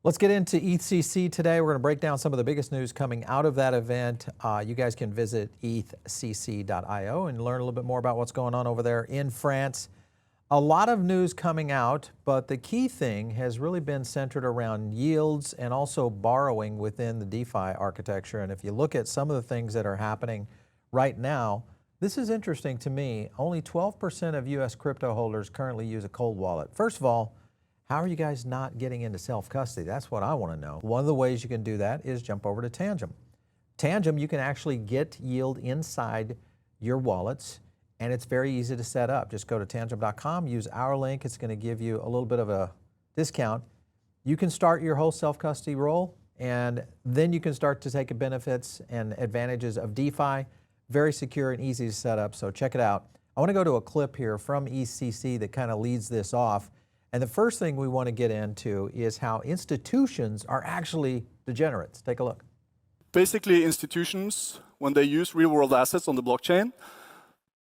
Let's get into EthCC today. We're going to break down some of the biggest news coming out of that event. You guys can visit ethcc.io and learn a little bit more about what's going on over there in France. A lot of news coming out, but the key thing has really been centered around yields and also borrowing within the DeFi architecture. And if you look at some of the things that are happening right now, this is interesting to me. Only 12% of US crypto holders currently use a cold wallet. First of all, how are you guys not getting into self-custody? That's what I want to know. One of the ways you can do that is jump over to Tangem. Tangem, you can actually get yield inside your wallets, and it's very easy to set up. Just go to tangem.com, use our link. It's going to give you a little bit of a discount. You can start your whole self-custody role, and then you can start to take the benefits and advantages of DeFi. Very secure and easy to set up, so check it out. I want to go to a clip here from EthCC that kind of leads this off. And the first thing we want to get into is how institutions are actually degenerates. Take a look. Basically, institutions, when they use real-world assets on the blockchain,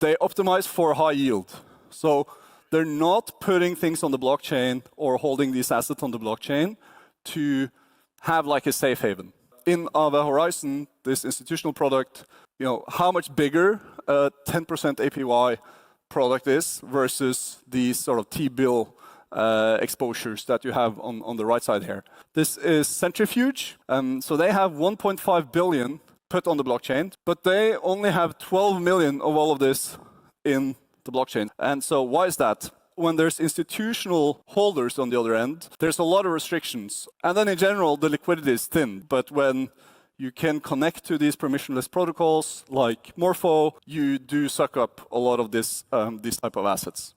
they optimize for high yield. So they're not putting things on the blockchain or holding these assets on the blockchain to have like a safe haven. In Aave Horizon, this institutional product, how much bigger a 10% APY product is versus these sort of T-bill exposures that you have on the right side here. This is Centrifuge. So they have 1.5 billion put on the blockchain, but they only have 12 million of all of this in the blockchain. And so why is that? When there's institutional holders on the other end, there's a lot of restrictions. And then in general, the liquidity is thin. But when you can connect to these permissionless protocols like Morpho, you do suck up a lot of these type of assets.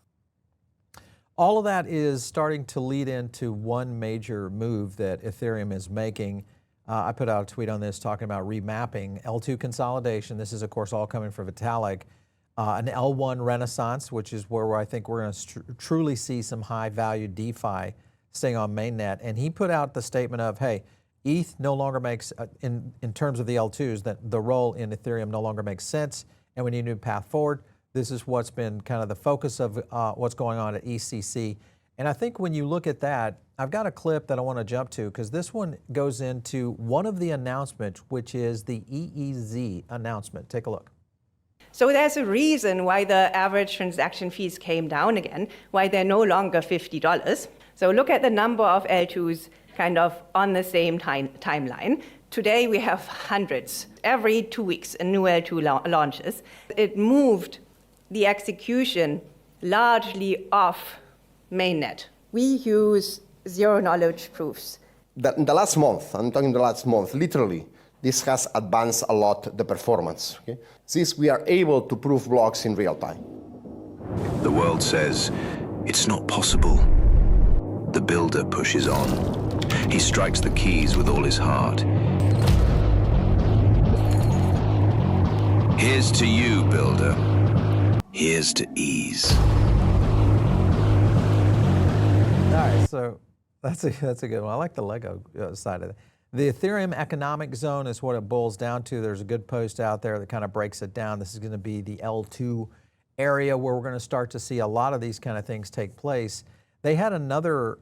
All of that is starting to lead into one major move that Ethereum is making. I put out a tweet on this talking about remapping, L2 consolidation. This is, of course, all coming from Vitalik. An L1 renaissance, which is where I think we're going to truly see some high-value DeFi staying on mainnet. And he put out the statement of, hey, ETH no longer makes, in terms of the L2s, that the role in Ethereum no longer makes sense, and we need a new path forward. This is what's been kind of the focus of what's going on at EthCC. And I think when you look at that, I've got a clip that I want to jump to because this one goes into one of the announcements, which is the EEZ announcement. Take a look. So there's a reason why the average transaction fees came down again, why they're no longer $50. So look at the number of L2s kind of on the same timeline. Today we have hundreds. Every 2 weeks a new L2 launches. It moved the execution largely off mainnet. We use zero-knowledge proofs. In the last month, I'm talking the last month, literally, this has advanced a lot the performance. Okay? Since we are able to prove blocks in real time. The world says it's not possible. The builder pushes on. He strikes the keys with all his heart. Here's to you, builder. Here's to EEZ. All right, so that's a good one. I like the Lego side of it. The Ethereum Economic Zone is what it boils down to. There's a good post out there that kind of breaks it down. This is going to be the L2 area where we're going to start to see a lot of these kind of things take place. They had another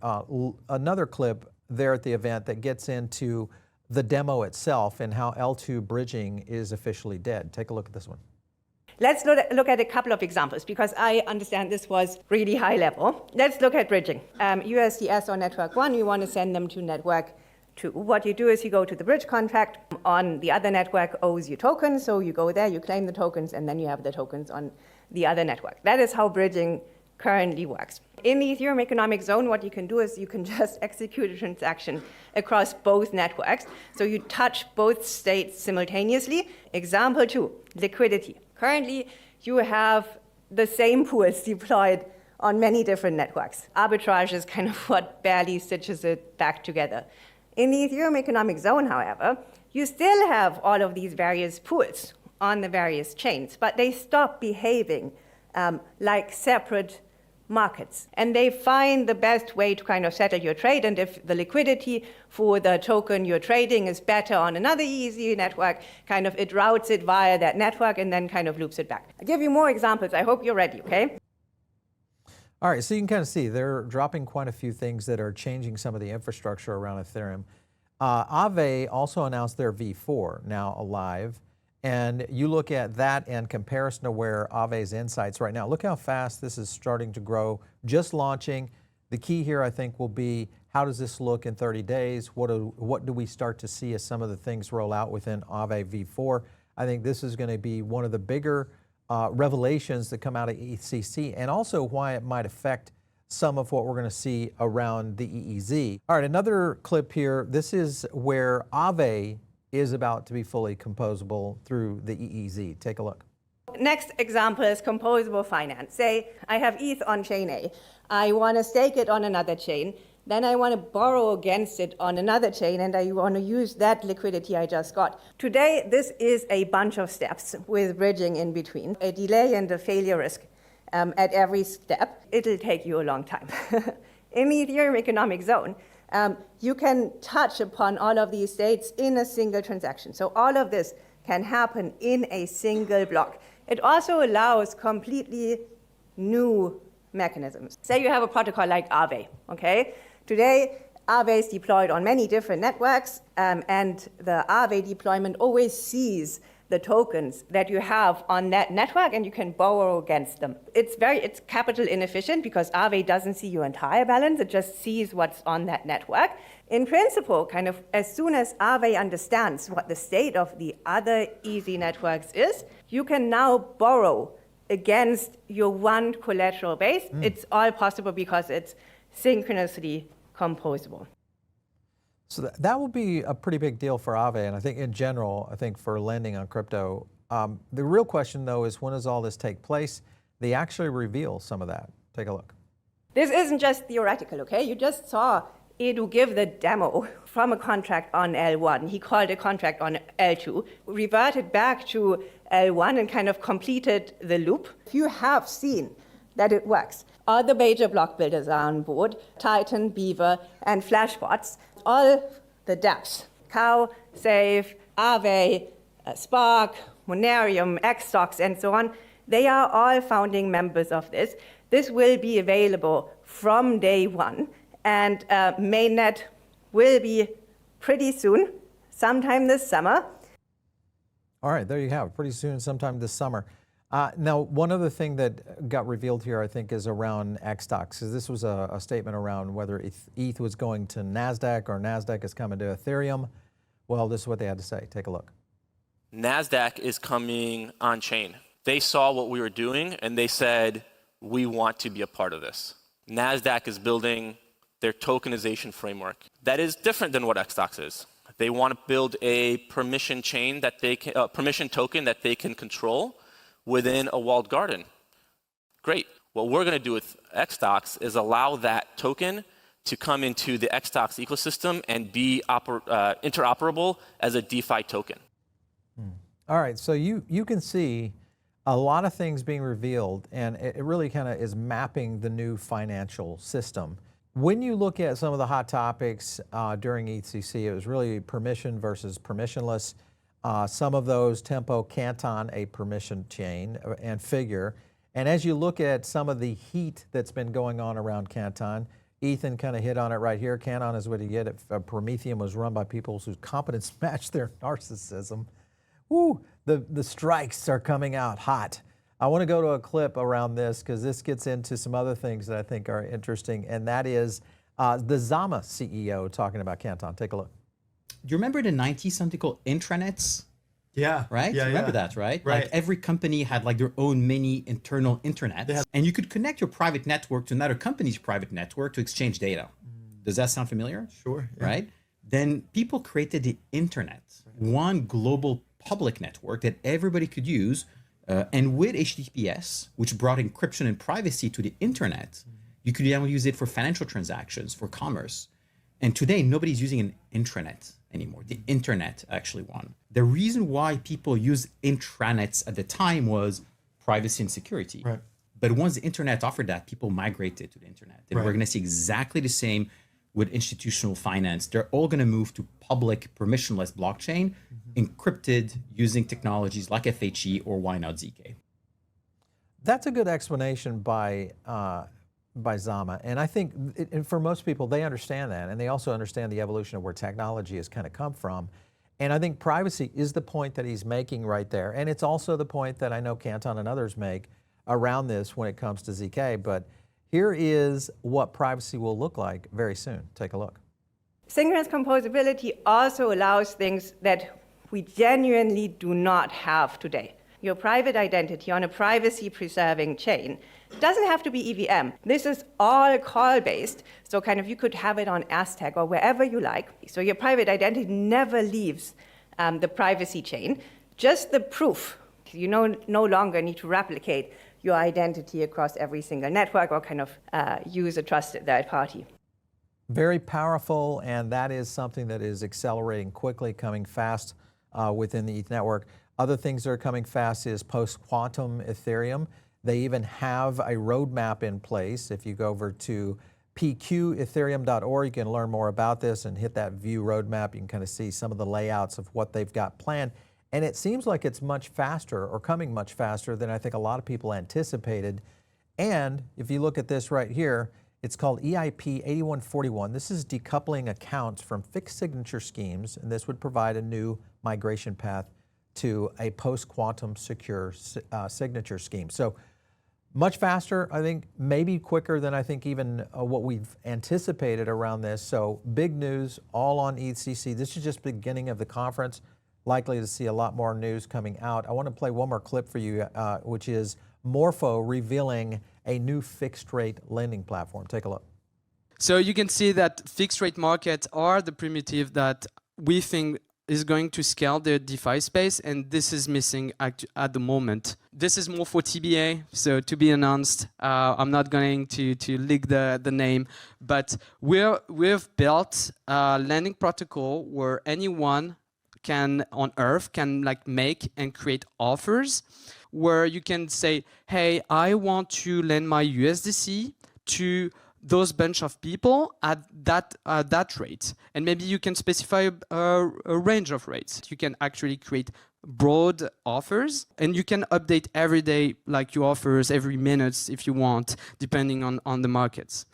clip there at the event that gets into the demo itself and how L2 bridging is officially dead. Take a look at this one. Let's look at a couple of examples because I understand this was really high level. Let's look at bridging. USDS on network 1, you want to send them to network 2. What you do is you go to the bridge contract. On the other network owes you tokens, so you go there, you claim the tokens, and then you have the tokens on the other network. That is how bridging currently works. In the Ethereum Economic Zone, what you can do is you can just execute a transaction across both networks. So you touch both states simultaneously. Example 2, liquidity. Currently, you have the same pools deployed on many different networks. Arbitrage is kind of what barely stitches it back together. In the Ethereum Economic Zone, however, you still have all of these various pools on the various chains, but they stop behaving like separate markets. And they find the best way to kind of settle your trade. And if the liquidity for the token you're trading is better on another EEZ network, kind of it routes it via that network and then kind of loops it back. I'll give you more examples. I hope you're ready, okay? All right, so you can kind of see they're dropping quite a few things that are changing some of the infrastructure around Ethereum. Aave also announced their V4 now alive, and you look at that in comparison to where Aave's insights right now. Look how fast this is starting to grow, just launching. The key here, I think, will be how does this look in 30 days? What do we start to see as some of the things roll out within Aave V4? I think this is going to be one of the bigger revelations that come out of EthCC, and also why it might affect some of what we're going to see around the EEZ. All right, another clip here. This is where Aave is about to be fully composable through the EEZ. Take a look. Next example is composable finance. Say I have ETH on chain A. I want to stake it on another chain. Then I want to borrow against it on another chain, and I want to use that liquidity I just got. Today, this is a bunch of steps with bridging in between, a delay and a failure risk at every step. It'll take you a long time. In the Ethereum Economic Zone, you can touch upon all of these states in a single transaction. So all of this can happen in a single block. It also allows completely new mechanisms. Say you have a protocol like Aave, okay? Today, Aave is deployed on many different networks, and the Aave deployment always sees the tokens that you have on that network, and you can borrow against them. It's capital inefficient because Aave doesn't see your entire balance, it just sees what's on that network. In principle, kind of as soon as Aave understands what the state of the other EEZ networks is, you can now borrow against your one collateral base. It's all possible because it's synchronously composable. So that will be a pretty big deal for Aave, and I think in general, I think for lending on crypto. The real question though is when does all this take place? They actually reveal some of that. Take a look. This isn't just theoretical, okay? You just saw Edu give the demo from a contract on L1. He called a contract on L2, reverted back to L1 and kind of completed the loop. You have seen that it works. All the major block builders are on board, Titan, Beaver, and Flashbots. All the dApps, Cow, Save, Aave, Spark, Monerium, xStocks, and so on, they are all founding members of this. This will be available from day one, and mainnet will be pretty soon, sometime this summer. All right, there you have it, pretty soon, sometime this summer. Now, one other thing that got revealed here, I think, is around xStocks. This was a statement around whether ETH was going to Nasdaq or Nasdaq is coming to Ethereum. Well, this is what they had to say. Take a look. Nasdaq is coming on chain. They saw what we were doing and they said, we want to be a part of this. Nasdaq is building their tokenization framework. That is different than what xStocks is. They want to build a permission chain that they can, permission token that they can control within a walled garden. Great. What we're going to do with xStocks is allow that token to come into the xStocks ecosystem and be interoperable as a DeFi token. All right, so you can see a lot of things being revealed, and it really kind of is mapping the new financial system. When you look at some of the hot topics during EthCC, it was really permission versus permissionless. Some of those, Tempo, Canton, a permission chain, and Figure. And as you look at some of the heat that's been going on around Canton, Ethan kind of hit on it right here. Canton is what you get if Prometheum was run by people whose competence matched their narcissism. Woo, the strikes are coming out hot. I want to go to a clip around this because this gets into some other things that I think are interesting, and that is the Zama CEO talking about Canton. Take a look. Do you remember the 90s, something called intranets? Yeah. Right? Yeah, you remember that, right? Right. Like every company had like their own mini internal internet. And you could connect your private network to another company's private network to exchange data. Does that sound familiar? Sure. Yeah. Right? Then people created the internet, one global public network that everybody could use. And with HTTPS, which brought encryption and privacy to the internet, you could now use it for financial transactions, for commerce. And today, nobody's using an intranet anymore. The internet actually won. The reason why people used intranets at the time was privacy and security. Right. But once the internet offered that, people migrated to the internet. And we're going to see exactly the same with institutional finance. They're all going to move to public permissionless blockchain, encrypted using technologies like FHE or why not ZK. That's a good explanation by by Zama. And I think and for most people, they understand that. And they also understand the evolution of where technology has kind of come from. And I think privacy is the point that he's making right there. And it's also the point that I know Canton and others make around this when it comes to ZK. But here is what privacy will look like very soon. Take a look. Synchronous composability also allows things that we genuinely do not have today. Your private identity on a privacy-preserving chain doesn't have to be EVM. This is all call-based, so kind of you could have it on Aztec or wherever you like. So your private identity never leaves the privacy chain, just the proof. You no longer need to replicate your identity across every single network or kind of use a trusted third party. Very powerful, and that is something that is accelerating quickly, coming fast within the ETH network. Other things that are coming fast is post-quantum Ethereum. They even have a roadmap in place. If you go over to pqethereum.org, you can learn more about this and hit that view roadmap. You can kind of see some of the layouts of what they've got planned. And it seems like it's much faster or coming much faster than I think a lot of people anticipated. And if you look at this right here, it's called EIP 8141. This is decoupling accounts from fixed signature schemes, and this would provide a new migration path to a post-quantum secure signature scheme. So much faster, I think, maybe quicker than I think even what we've anticipated around this. So big news all on EthCC. This is just the beginning of the conference. Likely to see a lot more news coming out. I want to play one more clip for you, which is Morpho revealing a new fixed rate lending platform. Take a look. So you can see that fixed rate markets are the primitive that we think is going to scale the DeFi space, and this is missing at the moment. This is more for TBA, so to be announced. I'm not going to leak the name, but we've built a lending protocol where anyone on Earth can like make and create offers, where you can say, hey, I want to lend my USDC to those bunch of people at that rate. And maybe you can specify a range of rates. You can actually create broad offers, and you can update every day like your offers every minute if you want, depending on the markets.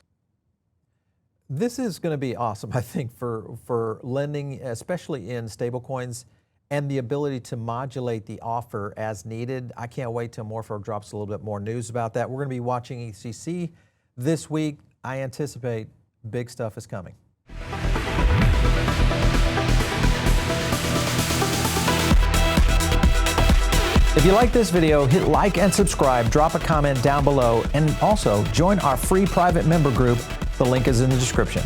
This is going to be awesome, I think, for lending, especially in stablecoins, and the ability to modulate the offer as needed. I can't wait till Morpho drops a little bit more news about that. We're going to be watching EthCC this week. I anticipate big stuff is coming. If you like this video, hit like and subscribe, drop a comment down below, and also join our free private member group. The link is in the description.